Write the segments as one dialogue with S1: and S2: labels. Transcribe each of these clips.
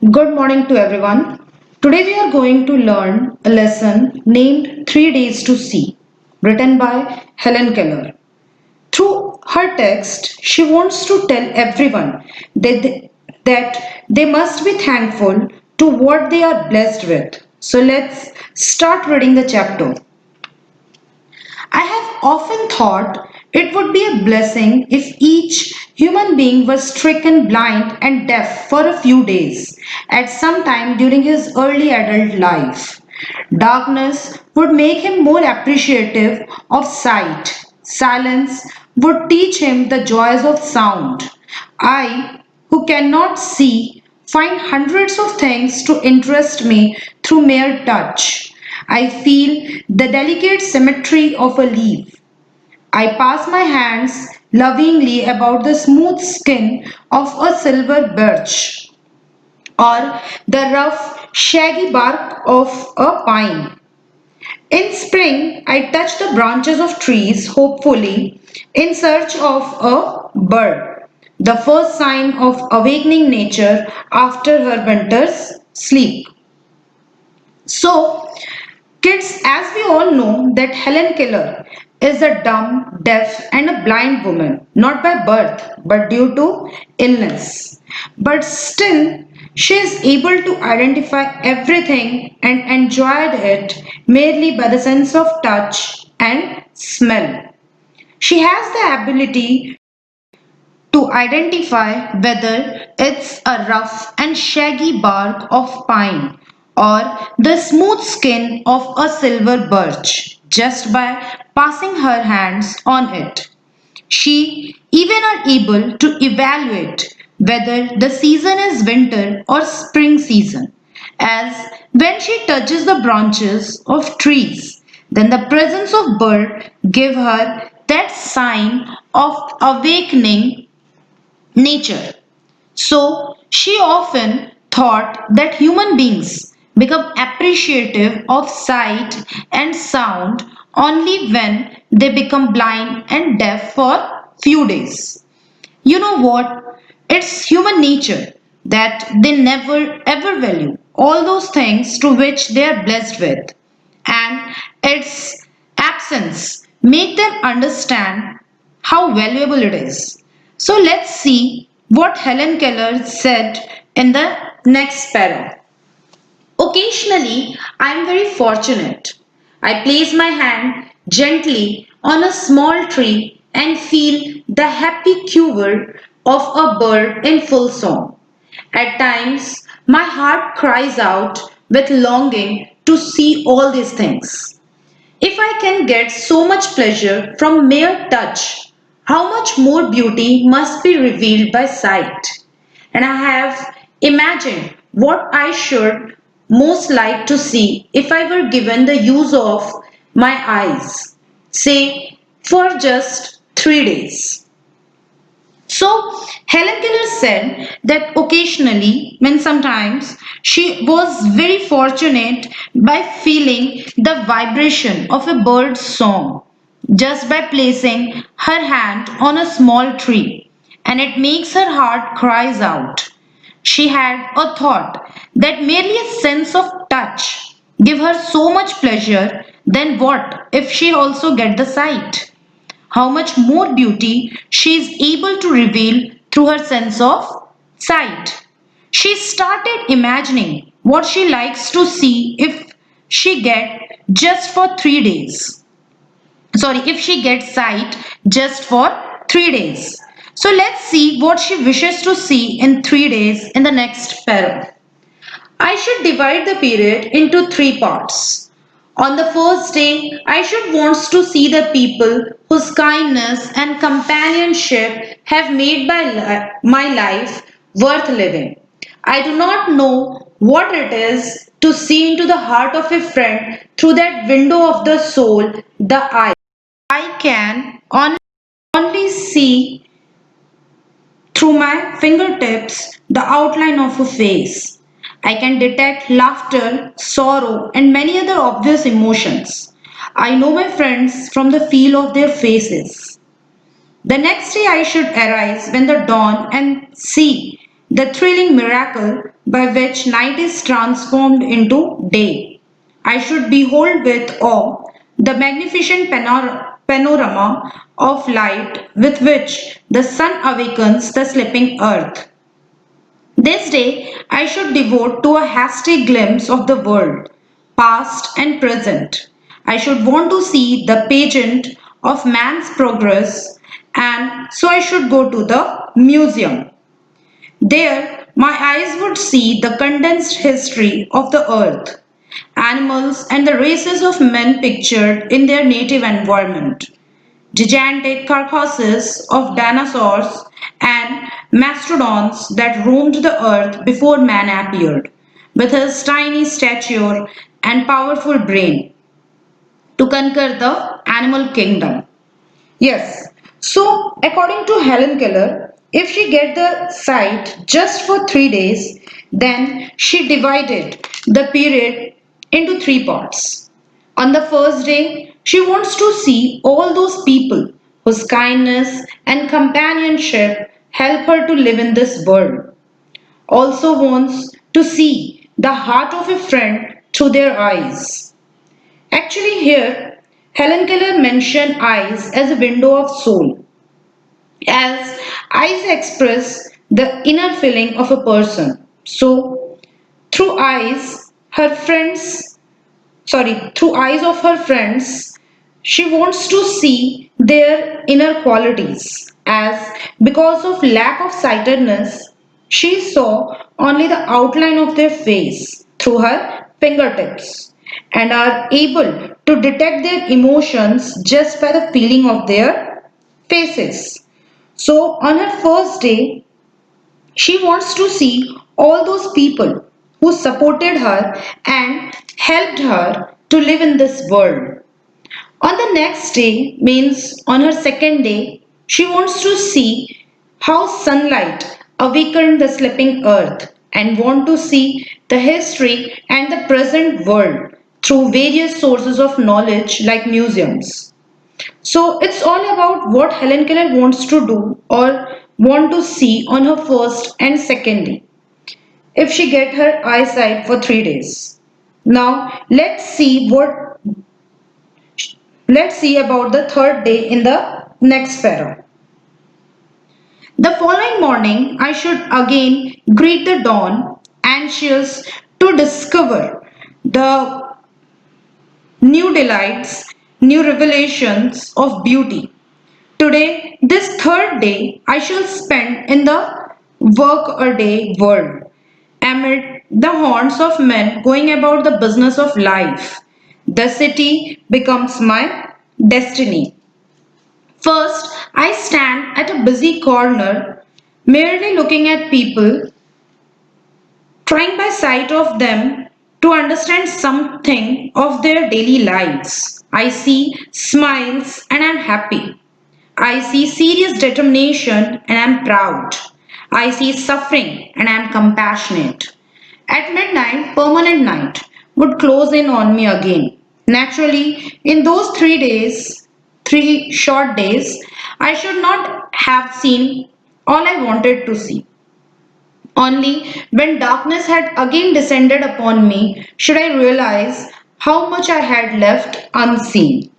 S1: Good morning to everyone. Today we are going to learn a lesson named 3 Days to See, written by Helen Keller. Through her text, she wants to tell everyone that they must be thankful to what they are blessed with. So let's start reading the chapter. I have often thought it would be a blessing if each human being was stricken blind and deaf for a few days at some time during his early adult life. Darkness would make him more appreciative of sight. Silence would teach him the joys of sound. I, who cannot see, find hundreds of things to interest me through mere touch. I feel the delicate symmetry of a leaf. I pass my hands lovingly about the smooth skin of a silver birch or the rough, shaggy bark of a pine. In spring, I touch the branches of trees hopefully in search of a bird, the first sign of awakening nature after her winter's sleep. So, kids, as we all know, that Helen Keller is a dumb, deaf, and a blind woman, not by birth, but due to illness. But still, she is able to identify everything and enjoy it merely by the sense of touch and smell. She has the ability to identify whether it's a rough and shaggy bark of pine or the smooth skin of a silver birch just by passing her hands on it. She even are able to evaluate whether the season is winter or spring season, as when she touches the branches of trees, then the presence of bird give her that sign of awakening nature. So she often thought that human beings become appreciative of sight and sound only when they become blind and deaf for few days. You know what? It's human nature that they never ever value all those things to which they are blessed with, and its absence make them understand how valuable it is. So let's see what Helen Keller said in the next para. Occasionally, I am very fortunate. I place my hand gently on a small tree and feel the happy quiver of a bird in full song. At times, my heart cries out with longing to see all these things. If I can get so much pleasure from mere touch, how much more beauty must be revealed by sight? And I have imagined what I should most like to see if I were given the use of my eyes, say for just 3 days. So Helen Keller said that occasionally, when sometimes she was very fortunate by feeling the vibration of a bird's song just by placing her hand on a small tree, and it makes her heart cries out. She had a thought that merely a sense of touch give her so much pleasure, then what if she also get the sight? How much more beauty she is able to reveal through her sense of sight. She started imagining what she likes to see if she get just for 3 days. Sorry, if she gets sight just for 3 days. So let's see what she wishes to see in 3 days in the next para. I should divide the period into three parts. On the first day, I should want to see the people whose kindness and companionship have made my life worth living. I do not know what it is to see into the heart of a friend through that window of the soul, the eye. I can only see through my fingertips the outline of a face. I can detect laughter, sorrow, and many other obvious emotions. I know my friends from the feel of their faces. The next day I should arise when the dawn and see the thrilling miracle by which night is transformed into day. I should behold with awe the magnificent panorama of light with which the sun awakens the sleeping earth. This day I should devote to a hasty glimpse of the world, past and present. I should want to see the pageant of man's progress, and so I should go to the museum. There, my eyes would see the condensed history of the earth, animals, and the races of men pictured in their native environment, gigantic carcasses of dinosaurs and mastodons that roamed the earth before man appeared, with his tiny stature and powerful brain to conquer the animal kingdom. Yes. So, according to Helen Keller, if she get the site just for 3 days, then she divided the period into three parts. On the first day, she wants to see all those people whose kindness and companionship help her to live in this world. Also wants to see the heart of a friend through their eyes. Actually, here, Helen Keller mentioned eyes as a window of soul, as eyes express the inner feeling of a person. So, through eyes, through eyes of her friends, she wants to see their inner qualities. As because of lack of sightedness, she saw only the outline of their face through her fingertips and are able to detect their emotions just by the feeling of their faces. So, on her first day, she wants to see all those people who supported her and helped her to live in this world. On the next day, means on her second day, she wants to see how sunlight awakened the sleeping earth and want to see the history and the present world through various sources of knowledge like museums. So it's all about what Helen Keller wants to do or want to see on her first and second day if she get her eyesight for 3 days. Now let's see about the third day in the next para. The following morning I should again greet the dawn, anxious to discover the new delights, new revelations of beauty. Today, this third day, I shall spend in the work a day world, amid the haunts of men going about the business of life. The city becomes my destiny. First, I stand at a busy corner, merely looking at people, trying by sight of them to understand something of their daily lives. I see smiles and I'm happy. I see serious determination and I'm proud. I see suffering and I'm compassionate. At midnight, permanent night would close in on me again. Naturally, in those 3 days, 3 short days, I should not have seen all I wanted to see. Only when darkness had again descended upon me should I realize how much I had left unseen.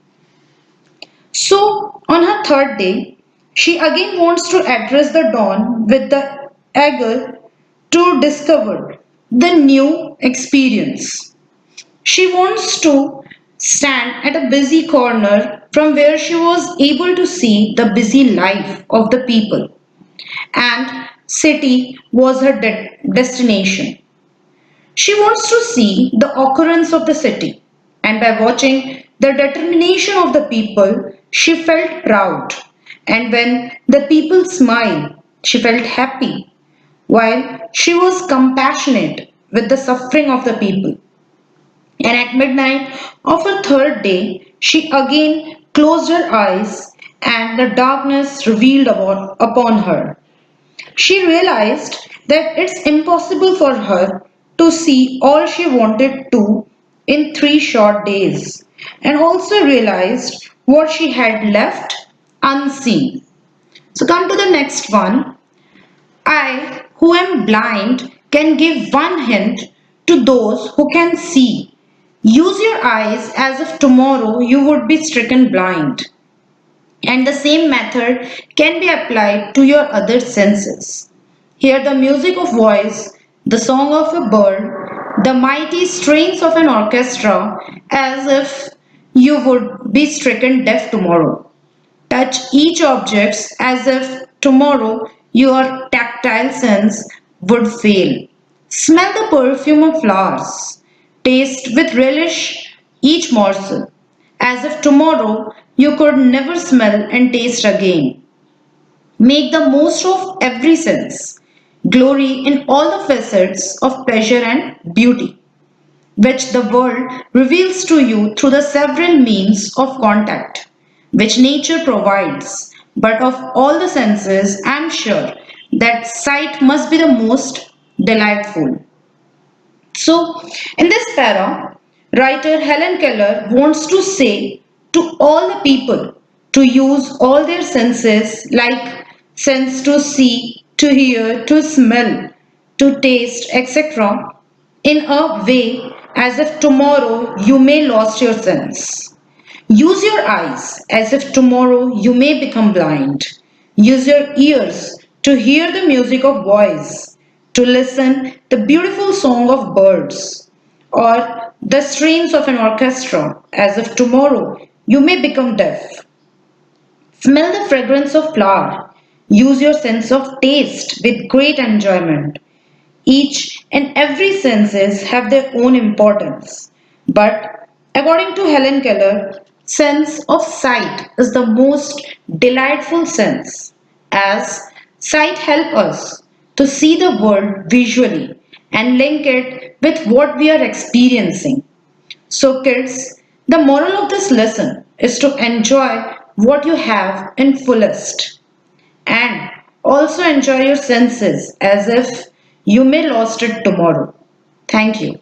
S1: So, on her third day, she again wants to address the dawn with the eager to discover the new experience. She wants to stand at a busy corner from where she was able to see the busy life of the people, and city was her destination. She wants to see the occurrence of the city, and by watching the determination of the people, she felt proud. And when the people smiled, she felt happy, while she was compassionate with the suffering of the people. And at midnight of her third day, she again closed her eyes, and the darkness revealed upon her. She realized that it's impossible for her to see all she wanted to in 3 short days, and also realized what she had left unseen. So, come to the next one. I who am blind can give one hint to those who can see. Use your eyes as if tomorrow you would be stricken blind. And the same method can be applied to your other senses. Hear the music of voice, the song of a bird, the mighty strains of an orchestra as if you would be stricken deaf tomorrow. Touch each object as if tomorrow your tactile sense would fail. Smell the perfume of flowers. Taste with relish each morsel, as if tomorrow you could never smell and taste again. Make the most of every sense. Glory in all the facets of pleasure and beauty, which the world reveals to you through the several means of contact which nature provides. But of all the senses, I am sure that sight must be the most delightful. So, in this para, writer Helen Keller wants to say to all the people to use all their senses like sense to see, to hear, to smell, to taste, etc. in a way as if tomorrow you may lost your sense. Use your eyes as if tomorrow you may become blind. Use your ears to hear the music of voice, to listen the beautiful song of birds, or the strains of an orchestra as if tomorrow you may become deaf. Smell the fragrance of flower. Use your sense of taste with great enjoyment. Each and every senses have their own importance. But according to Helen Keller, sense of sight is the most delightful sense as sight helps us to see the world visually and link it with what we are experiencing. So kids, the moral of this lesson is to enjoy what you have in fullest and also enjoy your senses as if you may lost it tomorrow. Thank you.